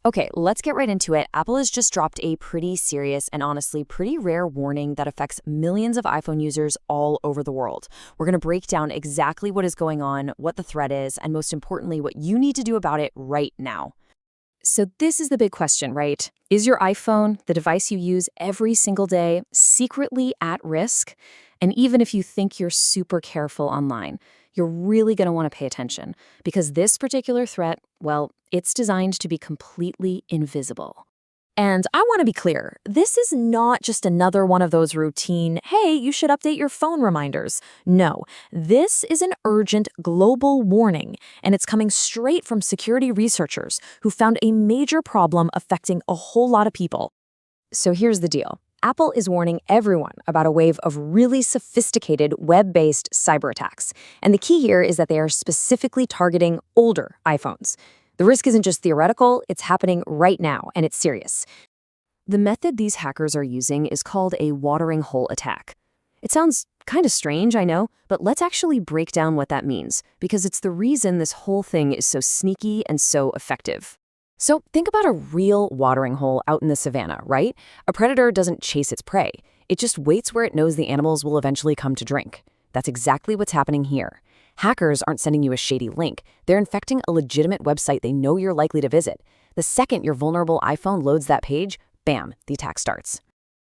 Okay, let's get right into it. Apple has just dropped a pretty serious and honestly pretty rare warning that affects millions of iPhone users all over the world. We're going to break down exactly what is going on, what the threat is, and most importantly, what you need to do about it right now. So this is the big question, right? Is your iPhone, the device you use every single day, secretly at risk? And even if you think you're super careful online, you're really going to want to pay attention because this particular threat, well, it's designed to be completely invisible. And I want to be clear, this is not just another one of those routine, hey, you should update your phone reminders. No, this is an urgent global warning, and it's coming straight from security researchers who found a major problem affecting a whole lot of people. So here's the deal. Apple is warning everyone about a wave of really sophisticated web-based cyber attacks. And the key here is that they are specifically targeting older iPhones. The risk isn't just theoretical, it's happening right now, and it's serious. The method these hackers are using is called a watering hole attack. It sounds kind of strange, I know, but let's actually break down what that means, because it's the reason this whole thing is so sneaky and so effective. So think about a real watering hole out in the savannah, right? A predator doesn't chase its prey. It just waits where it knows the animals will eventually come to drink. That's exactly what's happening here. Hackers aren't sending you a shady link. They're infecting a legitimate website they know you're likely to visit. The second your vulnerable iPhone loads that page, bam, the attack starts.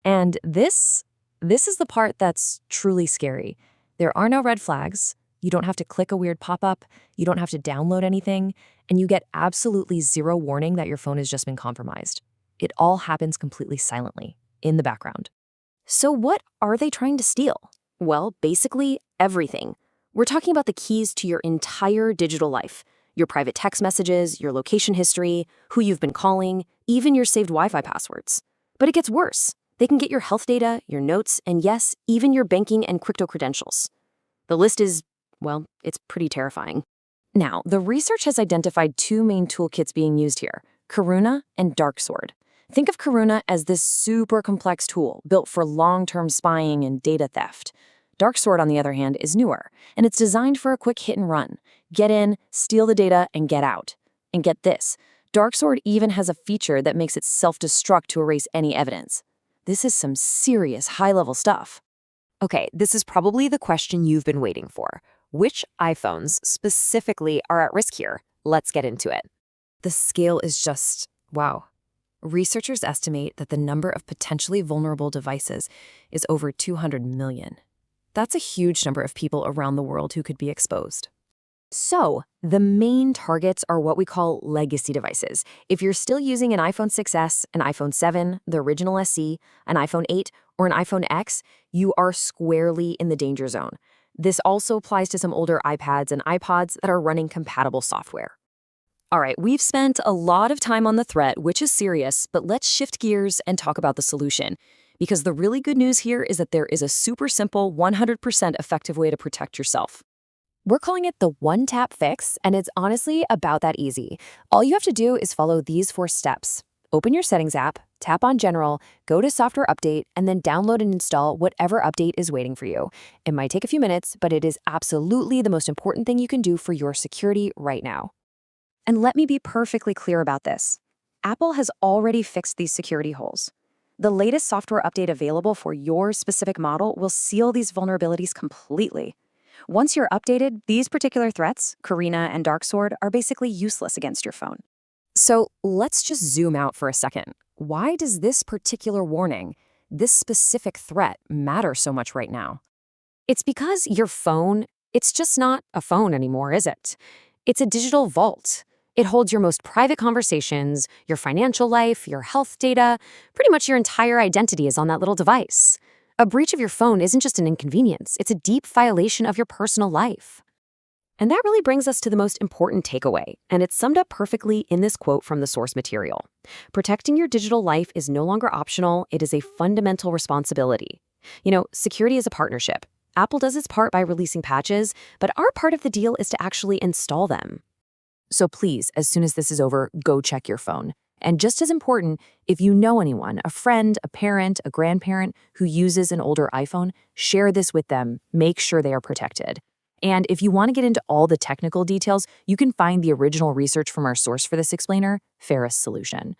And this is the part that's truly scary. There are no red flags. You don't have to click a weird pop-up. You don't have to download anything. And you get absolutely zero warning that your phone has just been compromised. It all happens completely silently, in the background. So what are they trying to steal? Well, basically everything. We're talking about the keys to your entire digital life. Your private text messages, your location history, who you've been calling, even your saved Wi-Fi passwords. But it gets worse. They can get your health data, your notes, and yes, even your banking and crypto credentials. The list is, well, it's pretty terrifying. Now, the research has identified two main toolkits being used here, Karuna and Darksword. Think of Karuna as this super complex tool built for long-term spying and data theft. Darksword, on the other hand, is newer, and it's designed for a quick hit and run. Get in, steal the data, and get out. And get this, Darksword even has a feature that makes it self-destruct to erase any evidence. This is some serious high-level stuff. Okay, this is probably the question you've been waiting for. Which iPhones specifically are at risk here? Let's get into it. The scale is just, wow. Researchers estimate that the number of potentially vulnerable devices is over 200 million. That's a huge number of people around the world who could be exposed. So, the main targets are what we call legacy devices. If you're still using an iPhone 6S, an iPhone 7, the original SE, an iPhone 8, or an iPhone X, you are squarely in the danger zone. This also applies to some older iPads and iPods that are running compatible software. All right, we've spent a lot of time on the threat, which is serious, but let's shift gears and talk about the solution. Because the really good news here is that there is a super simple, 100% effective way to protect yourself. We're calling it the one-tap fix, and it's honestly about that easy. All you have to do is follow these 4 steps. Open your Settings app, tap on General, go to Software Update, and then download and install whatever update is waiting for you. It might take a few minutes, but it is absolutely the most important thing you can do for your security right now. And let me be perfectly clear about this. Apple has already fixed these security holes. The latest software update available for your specific model will seal these vulnerabilities completely. Once you're updated, these particular threats, Karuna and Darksword, are basically useless against your phone. So let's just zoom out for a second. Why does this particular warning, this specific threat, matter so much right now? It's because your phone, it's just not a phone anymore, is it? It's a digital vault. It holds your most private conversations, your financial life, your health data. Pretty much your entire identity is on that little device. A breach of your phone isn't just an inconvenience, it's a deep violation of your personal life. And that really brings us to the most important takeaway, and it's summed up perfectly in this quote from the source material. Protecting your digital life is no longer optional, it is a fundamental responsibility. You know, security is a partnership. Apple does its part by releasing patches, but our part of the deal is to actually install them. So please, as soon as this is over, go check your phone. And just as important, if you know anyone, a friend, a parent, a grandparent who uses an older iPhone, share this with them. Make sure they are protected. And if you want to get into all the technical details, you can find the original research from our source for this explainer, Ferris Solution.